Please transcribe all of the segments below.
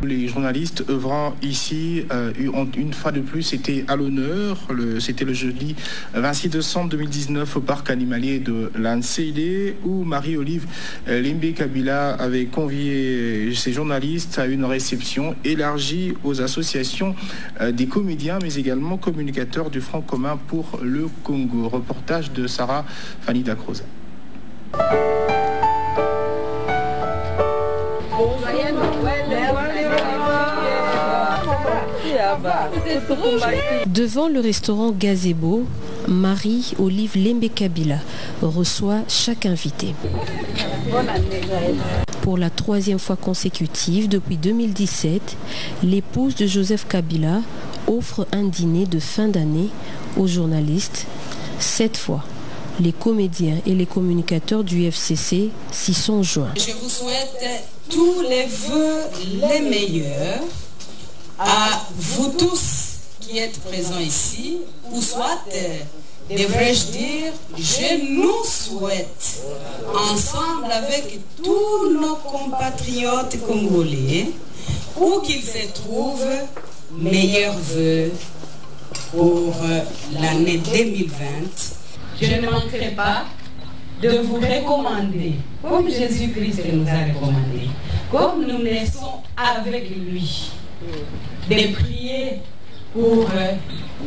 les journalistes œuvrant ici ont une fois de plus été à l'honneur. C'était le jeudi 26 décembre 2019 au parc animalier de l'Ansélé où Marie-Olive Lembe-Kabila avait convié ses journalistes à une réception élargie aux associations des comédiens mais également communicateurs du Front commun pour le Congo. Reportage de Sarah Fanny Dacroza. Devant le restaurant Gazebo, Marie-Olive Lembe-Kabila reçoit chaque invité. Pour la troisième fois consécutive depuis 2017, l'épouse de Joseph Kabila offre un dîner de fin d'année aux journalistes. Cette fois, les comédiens et les communicateurs du FCC s'y sont joints. Je vous souhaite tous les vœux les meilleurs à vous tous qui êtes présents ici, ou soit, devrais-je dire, je nous souhaite, ensemble avec tous nos compatriotes congolais, où qu'ils se trouvent, meilleurs vœux pour l'année 2020. Je ne manquerai pas de vous recommander, comme Jésus-Christ nous a recommandé, comme nous naissons avec lui, de prier pour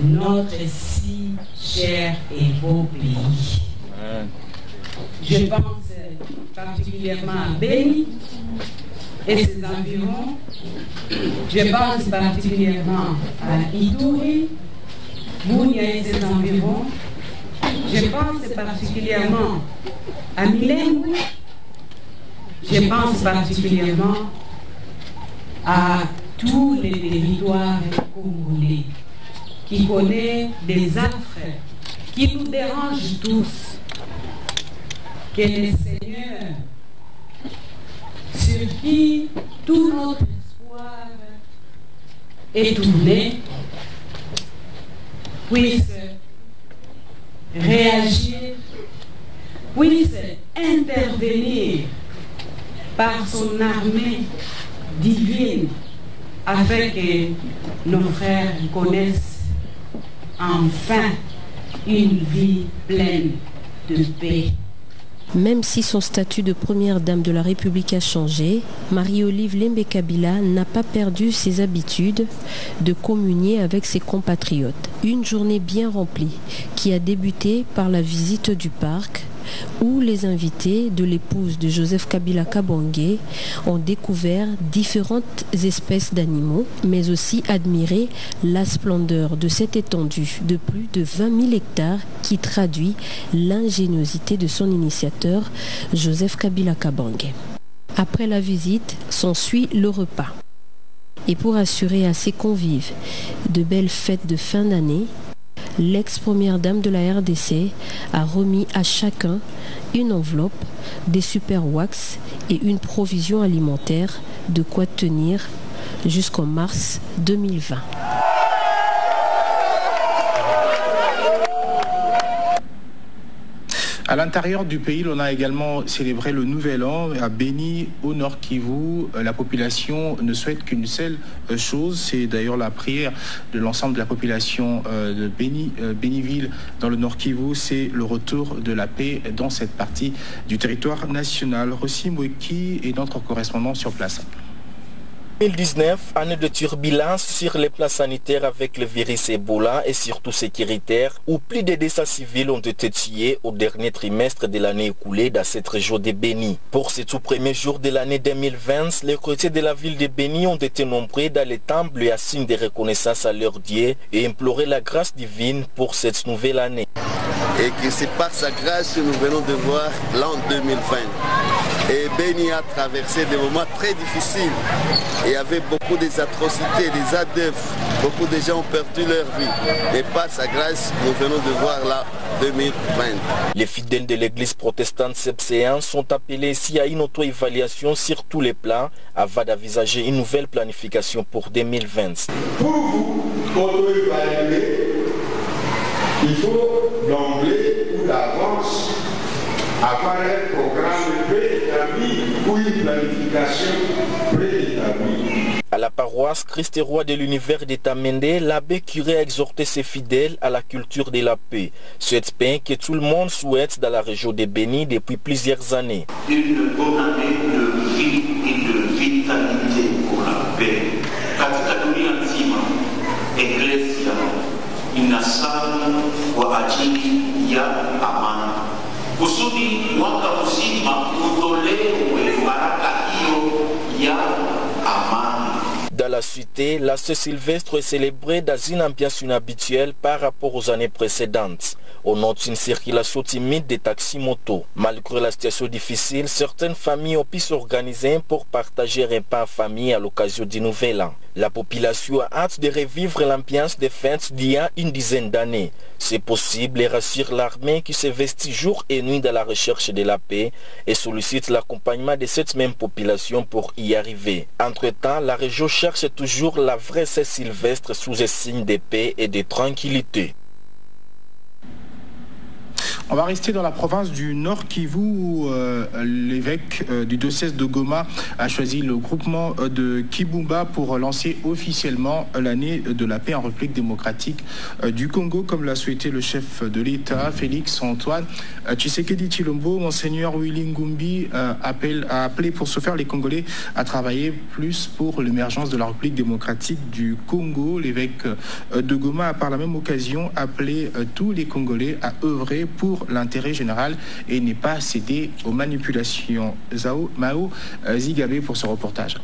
notre si cher et beau pays. Je pense particulièrement à Béni et ses environs. Je pense particulièrement à Ituri, Bounia et ses environs. Je pense particulièrement à Milengu. Je pense particulièrement à tous les territoires congolais qui connaissent des affres qui nous dérangent tous. Que le Seigneur, sur qui tout notre espoir est tourné, puisse réagir, puisse intervenir par son armée divine afin que nos frères connaissent enfin une vie pleine de paix. Même si son statut de première dame de la République a changé, Marie-Olive Lembe-Kabila n'a pas perdu ses habitudes de communier avec ses compatriotes. Une journée bien remplie qui a débuté par la visite du parc où les invités de l'épouse de Joseph Kabila Kabange ont découvert différentes espèces d'animaux, mais aussi admiré la splendeur de cette étendue de plus de 20 000 hectares qui traduit l'ingéniosité de son initiateur, Joseph Kabila Kabange. Après la visite, s'ensuit le repas. Et pour assurer à ses convives de belles fêtes de fin d'année, l'ex-première dame de la RDC a remis à chacun une enveloppe, des super wax et une provision alimentaire, de quoi tenir jusqu'en mars 2020. À l'intérieur du pays, l'on a également célébré le Nouvel An à Béni, au Nord Kivu. La population ne souhaite qu'une seule chose, c'est d'ailleurs la prière de l'ensemble de la population de Béniville dans le Nord Kivu, c'est le retour de la paix dans cette partie du territoire national. Rossi Mweki est notre correspondant sur place. 2019, année de turbulence sur les plans sanitaires avec le virus Ebola et surtout sécuritaire, où plus de 200 civils ont été tués au dernier trimestre de l'année écoulée dans cette région de Béni. Pour ces tout premiers jours de l'année 2020, les chrétiens de la ville de Béni ont été nombreux dans les temples et à signe de reconnaissance à leur Dieu et implorer la grâce divine pour cette nouvelle année. Et que c'est par sa grâce que nous venons de voir l'an 2020. Et Béni a traversé des moments très difficiles. Et il y avait beaucoup d'atrocités, des adeptes. Beaucoup de gens ont perdu leur vie. Mais par sa grâce, nous venons de voir l'an 2020. Les fidèles de l'église protestante sepséenne sont appelés ici à une auto-évaluation sur tous les plans avant d'envisager une nouvelle planification pour 2020. Pour vous auto-évaluer, il faut d'emblée ou d'avance avoir un programme préétabli ou une planification préétablie. À À la paroisse Christ-Roi de l'univers d'Etamende, l'abbé curé a exhorté ses fidèles à la culture de la paix. Cette paix que tout le monde souhaite dans la région de Beni depuis plusieurs années. Une bonne année de vie et de vitalité pour la paix. Katika dunia nzima, Eklesia inasali kwa ajili ya amani. Kusudi mwaka mzima utolewe baraka hiyo ya amani. Dans la cité, la Saint-Sylvestre est célébrée dans une ambiance inhabituelle par rapport aux années précédentes. On note une circulation timide des taxis-motos. Malgré la situation difficile, certaines familles ont pu s'organiser pour partager un repas en famille à l'occasion du Nouvel An. La population a hâte de revivre l'ambiance des fêtes d'il y a une dizaine d'années. C'est possible et rassure l'armée qui s'investit jour et nuit dans la recherche de la paix et sollicite l'accompagnement de cette même population pour y arriver. Entre-temps, la région cherche toujours la vraie Saint-Sylvestre sous un signe de paix et de tranquillité. On va rester dans la province du Nord Kivu où l'évêque du diocèse de Goma a choisi le groupement de Kibumba pour lancer officiellement l'année de la paix en République démocratique du Congo, comme l'a souhaité le chef de l'État, Félix Antoine Tshisekedi Tshilombo. Monseigneur Willy Ngumbi a appelé pour ce faire les Congolais à travailler plus pour l'émergence de la République démocratique du Congo. L'évêque de Goma a par la même occasion appelé tous les Congolais à œuvrer pour l'intérêt général et n'est pas cédé aux manipulations. Mao Zigabe pour ce reportage.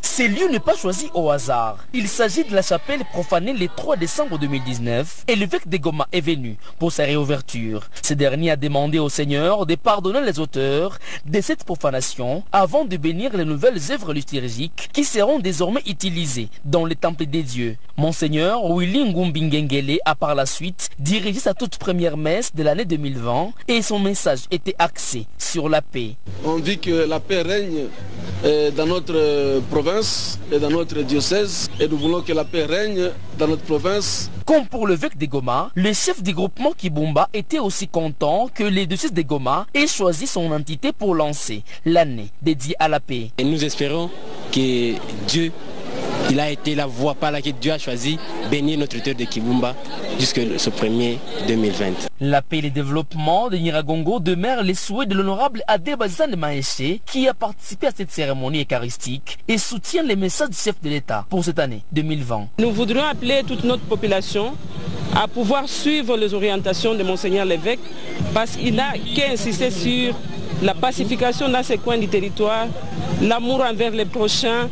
Ce lieu n'est pas choisi au hasard. Il s'agit de la chapelle profanée le 3 décembre 2019 et l'évêque de Goma est venu pour sa réouverture. Ce dernier a demandé au Seigneur de pardonner les auteurs de cette profanation avant de bénir les nouvelles œuvres liturgiques qui seront désormais utilisées dans le temple des dieux. Monseigneur Willy Ngumbi Ngengele a par la suite dirigé sa toute première messe de l'année 2020 et son message était axé sur la paix. On dit que la paix règne dans notre province et dans notre diocèse et nous voulons que la paix règne dans notre province. Comme pour l'évêque de Goma, le chef du groupement Kibumba était aussi content que le diocèse de Goma ait choisi son entité pour lancer l'année dédiée à la paix. Et nous espérons que Dieu, il a été la voie par laquelle Dieu a choisi bénir notre terre de Kibumba jusqu'à ce 1er 2020. La paix et le développement de Nyiragongo demeurent les souhaits de l'honorable Adébazan Maéché qui a participé à cette cérémonie eucharistique et soutient les messages du chef de l'État pour cette année 2020. Nous voudrions appeler toute notre population à pouvoir suivre les orientations de Monseigneur l'évêque parce qu'il n'a qu'à insister sur la pacification dans ces coins du territoire, l'amour envers les prochains,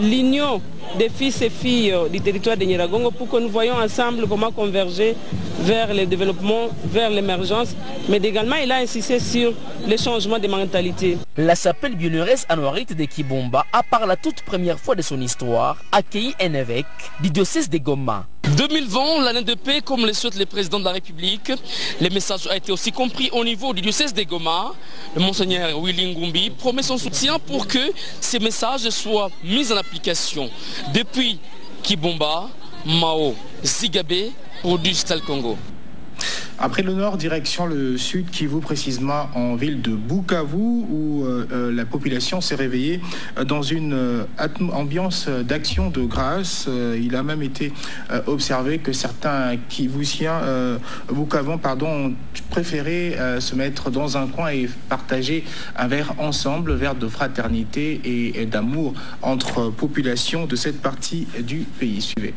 l'union des fils et filles du territoire de Nyiragongo pour que nous voyions ensemble comment converger vers le développement, vers l'émergence, mais également il a insisté sur les changements de mentalité. La chapelle bienheureuse anuarite de Kibumba a par la toute première fois de son histoire accueilli un évêque du diocèse de Goma. 2020, l'année de paix, comme le souhaite le président de la République. Le message a été aussi compris au niveau du diocèse de Goma. Le monseigneur Willy Ngumbi promet son soutien pour que ces messages soient mis en application. Depuis Kibumba, Mao Zigabe pour Digital Congo. Après le nord, direction le sud, Kivu précisément en ville de Bukavu où la population s'est réveillée dans une ambiance d'action de grâce. Il a même été observé que certains Kivusiens, Bukavans, ont préféré se mettre dans un coin et partager un verre ensemble, verre de fraternité et d'amour entre populations de cette partie du pays. Suivez.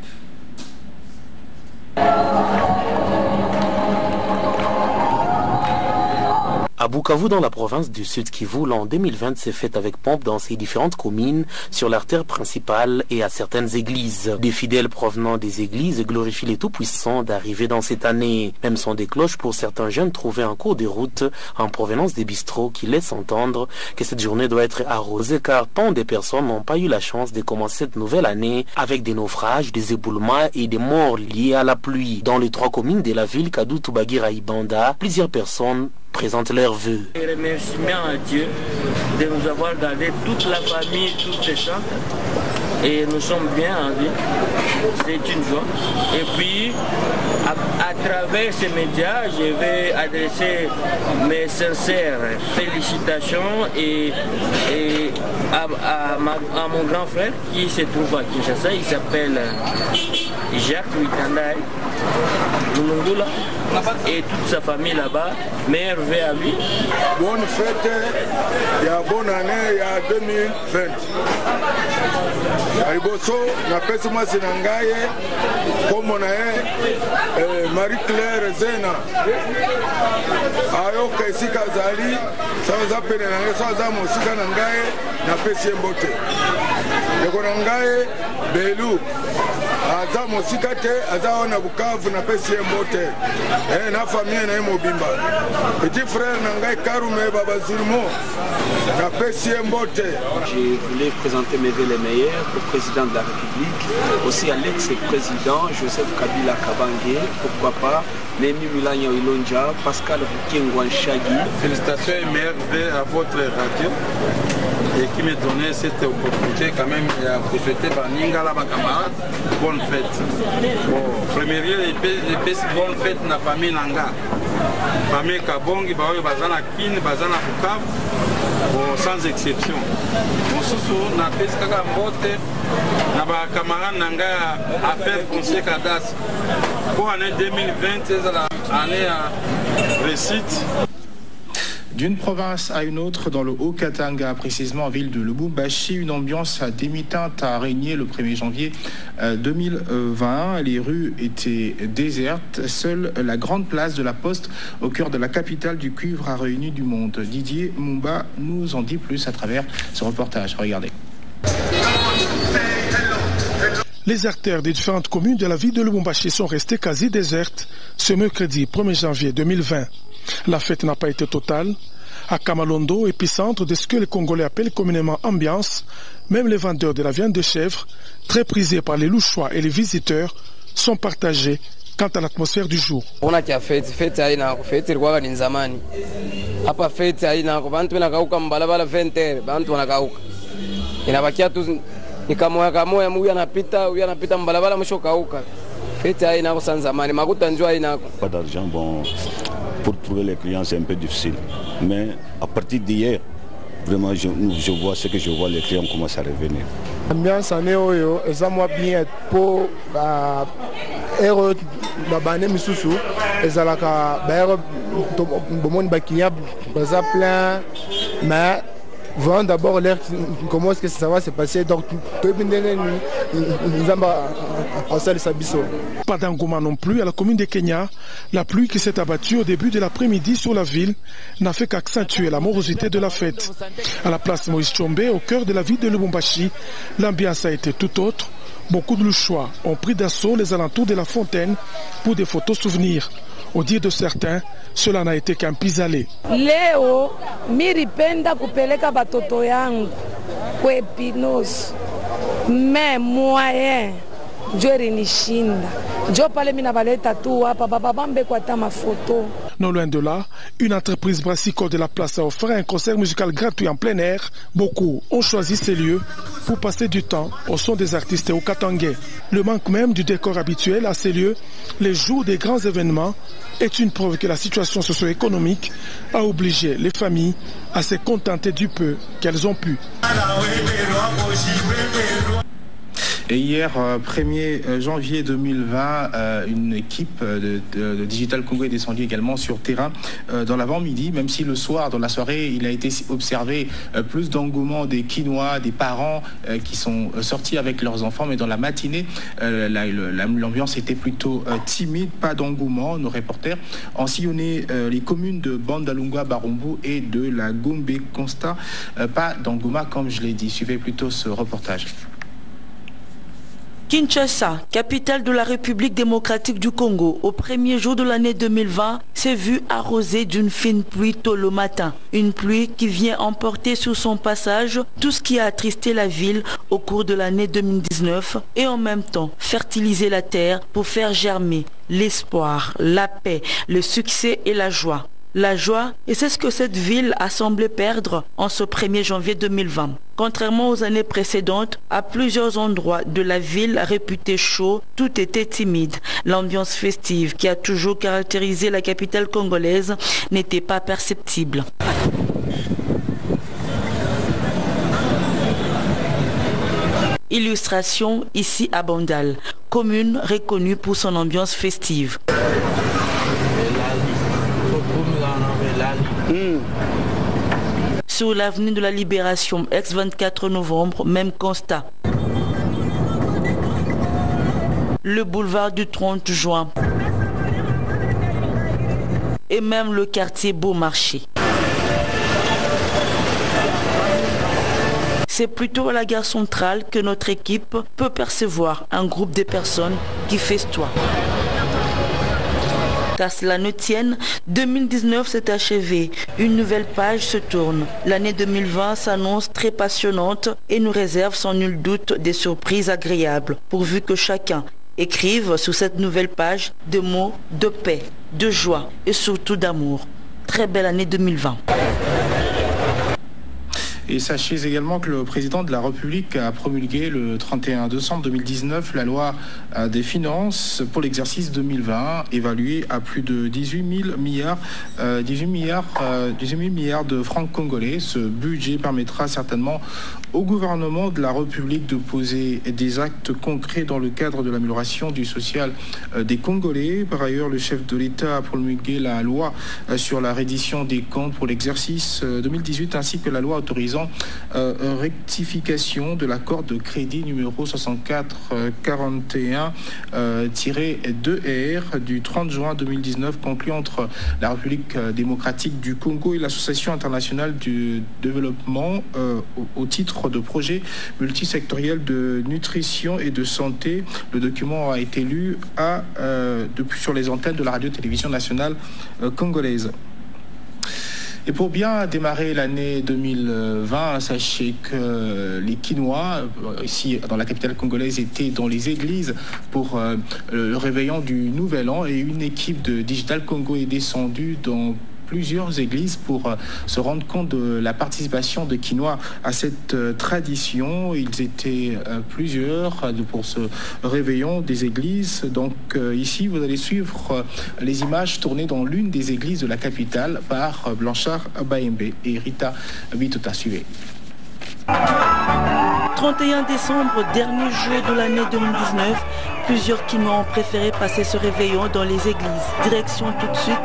À Bukavu, dans la province du Sud Kivu, l'an 2020 s'est fait avec pompe dans ces différentes communes, sur l'artère principale et à certaines églises. Des fidèles provenant des églises glorifient les Tout-Puissants d'arriver dans cette année. Même son des cloches pour certains jeunes trouvés en cours de route en provenance des bistrots qui laissent entendre que cette journée doit être arrosée car tant de personnes n'ont pas eu la chance de commencer cette nouvelle année avec des naufrages, des éboulements et des morts liés à la pluie. Dans les 3 communes de la ville, Kadutu, Bagira et Ibanda, plusieurs personnes présentent leurs vœux. Remerciement à Dieu de nous avoir gardé toute la famille, toutes les gens, et nous sommes bien en vie. C'est une joie. Et puis, à travers ces médias, je vais adresser mes sincères félicitations et à mon grand frère qui se trouve à Kinshasa. Il s'appelle Jacques Witandai Mulungula et toute sa famille là-bas. Meilleur vœu à lui. Bonne fête, il y a bonne année, il y a 2020. Aliboso, napesi mwasi na ngaye, komo na Marie-Claire Zena. Ayoka esika zali, saza pene na ngaye, saza mosika na ngaye, napesi mbote. Yoko na ngaye, Belu. Aza mosika te, aza ona Bukavu, napesi mbote. Na famille na Mobimba. Petit frère Nangai Karume Baba Zulmo, napesi mbote. Je voulais présenter mes vœux les meilleurs au président de la République, aussi à l'ex-président Joseph Kabila Kabange, pourquoi pas, Nemi Milanya Ilonja, Pascal Rukingwan Chagi. Félicitations et meilleurs vœux à votre radio et qui me donnait cette opportunité quand même de souhaiter Baningala camarades bonne fête. Bon, premier lieu, bonne fête na famille Nanga. Famille Kabongi, Bazana Kin, Bazana Bukavu. Bon, sans exception. Mon sous na pesaka mbote na ba camarade nanga affaire conseil Kadas. Pour l'année 2020, c'est l'année à réussite. D'une province à une autre, dans le Haut-Katanga, précisément en ville de Lubumbashi, une ambiance démitante a régné le 1er janvier 2020. Les rues étaient désertes. Seule la grande place de la Poste, au cœur de la capitale du cuivre, a réuni du monde. Didier Mumba nous en dit plus à travers ce reportage. Regardez. Les artères des différentes communes de la ville de Lubumbashi sont restées quasi désertes ce mercredi 1er janvier 2020. La fête n'a pas été totale. À Kamalondo, épicentre de ce que les Congolais appellent communément ambiance, même les vendeurs de la viande de chèvre, très prisés par les louchois et les visiteurs, sont partagés quant à l'atmosphère du jour. On a fête haina fête ilikuwa ni zamani. Hapa fête haina bantu wanakauka mbalabala 20h, bantu wanakauka. Inabakia tu ni kamoya huyu anapita mbalabala mwisho kauka. Fête haina kwa zamani, makuta njoo haina. Pas d'argent, bon, pour trouver les clients c'est un peu difficile. Mais à partir d'hier, vraiment je vois ce que je vois, les clients commencent à revenir. L'ambiance en est ça moi bien pour héros babane misusu ezalaka baero bomoni bakinya baza plein mais voyons d'abord l'air comment est-ce que ça va se passer donc pas d'engouement non plus à la commune de Kenya. La pluie qui s'est abattue au début de l'après-midi sur la ville n'a fait qu'accentuer la morosité de la fête. À la place Moïse Tchombe, au cœur de la ville de Lubumbashi, l'ambiance a été tout autre. Beaucoup de louchois ont pris d'assaut les alentours de la fontaine pour des photos souvenirs. Au dire de certains, cela n'a été qu'un pis-aller. Leo miripenda kupeleka batoto yangu kwa Epinos, mais moyen jori nishinda jo pale mina baleta tu hapa baba bambe kwa tama photo. Non loin de là, une entreprise brassicole de la place a offert un concert musical gratuit en plein air. Beaucoup ont choisi ces lieux pour passer du temps au son des artistes au Katangais. Le manque même du décor habituel à ces lieux, les jours des grands événements, est une preuve que la situation socio-économique a obligé les familles à se contenter du peu qu'elles ont pu. Et hier, 1er janvier 2020, une équipe de Digital Congo est descendue également sur terrain dans l'avant-midi, même si le soir, dans la soirée, il a été observé plus d'engouement des Kinois, des parents qui sont sortis avec leurs enfants, mais dans la matinée, l'ambiance était plutôt timide, pas d'engouement. Nos reporters ont sillonné les communes de Bandalungwa, Barumbu et de la Gombe Constat. Pas d'engouement, comme je l'ai dit. Suivez plutôt ce reportage. Kinshasa, capitale de la République démocratique du Congo, au premier jour de l'année 2020, s'est vue arrosée d'une fine pluie tôt le matin. Une pluie qui vient emporter sur son passage tout ce qui a attristé la ville au cours de l'année 2019 et en même temps fertiliser la terre pour faire germer l'espoir, la paix, le succès et la joie. La joie, et c'est ce que cette ville a semblé perdre en ce 1er janvier 2020. Contrairement aux années précédentes, à plusieurs endroits de la ville réputée chaud, tout était timide. L'ambiance festive qui a toujours caractérisé la capitale congolaise n'était pas perceptible. Illustration ici à Bandal, commune reconnue pour son ambiance festive. Sur l'avenue de la Libération, ex-24 novembre, même constat. Le boulevard du 30 juin. Et même le quartier Beaumarchais. C'est plutôt à la gare centrale que notre équipe peut percevoir un groupe de personnes qui festoient. Qu'à cela ne tienne, 2019 s'est achevé. Une nouvelle page se tourne. L'année 2020 s'annonce très passionnante et nous réserve sans nul doute des surprises agréables, pourvu que chacun écrive sur cette nouvelle page des mots de paix, de joie et surtout d'amour. Très belle année 2020. Et sachez également que le président de la République a promulgué le 31 décembre 2019 la loi des finances pour l'exercice 2020, évaluée à plus de 18 000 milliards de francs congolais. Ce budget permettra certainement au gouvernement de la République de poser des actes concrets dans le cadre de l'amélioration du social des Congolais. Par ailleurs, le chef de l'État a promulgué la loi sur la reddition des comptes pour l'exercice 2018 ainsi que la loi autorisant rectification de l'accord de crédit numéro 6441-2R du 30 juin 2019 conclu entre la République démocratique du Congo et l'Association internationale du développement au titre de projet multisectoriel de nutrition et de santé. Le document a été lu sur les antennes de la radio-télévision nationale congolaise. Et pour bien démarrer l'année 2020, sachez que les Kinois, ici dans la capitale congolaise, étaient dans les églises pour le réveillon du Nouvel An et une équipe de Digital Congo est descendue dans plusieurs églises pour se rendre compte de la participation des Kinois à cette tradition. Ils étaient plusieurs pour ce réveillon des églises. Donc ici, vous allez suivre les images tournées dans l'une des églises de la capitale par Blanchard Baembe et Rita Bitota. Suivez. 31 décembre, dernier jour de l'année 2019, plusieurs Kinois ont préféré passer ce réveillon dans les églises. Direction tout de suite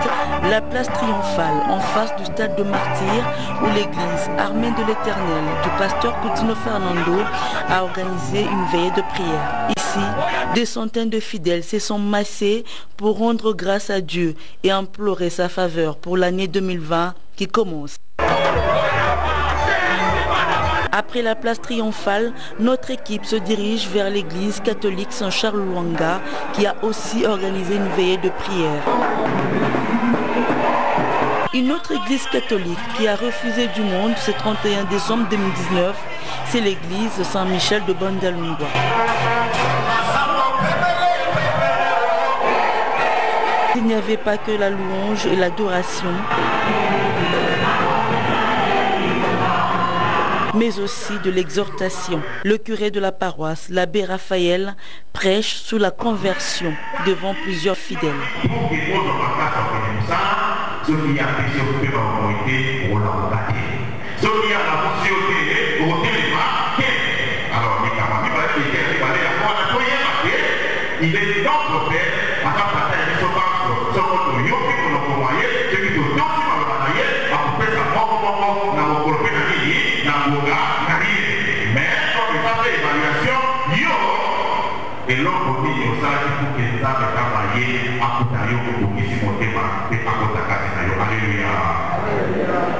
la place Triomphale, en face du stade de Martyrs, où l'église Armée de l'Éternel du pasteur Coutinho Fernando a organisé une veillée de prière. Ici, des centaines de fidèles se sont massés pour rendre grâce à Dieu et implorer sa faveur pour l'année 2020 qui commence. Après la place Triomphale, notre équipe se dirige vers l'église catholique Saint-Charles-Luanga qui a aussi organisé une veillée de prière. Une autre église catholique qui a refusé du monde ce 31 décembre 2019, c'est l'église Saint-Michel de Bandalungwa. Il n'y avait pas que la louange et l'adoration, mais aussi de l'exhortation. Le curé de la paroisse, l'abbé Raphaël, prêche sous la conversion devant plusieurs fidèles.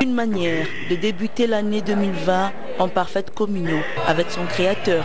Une manière de débuter l'année 2020 en parfaite communion avec son Créateur.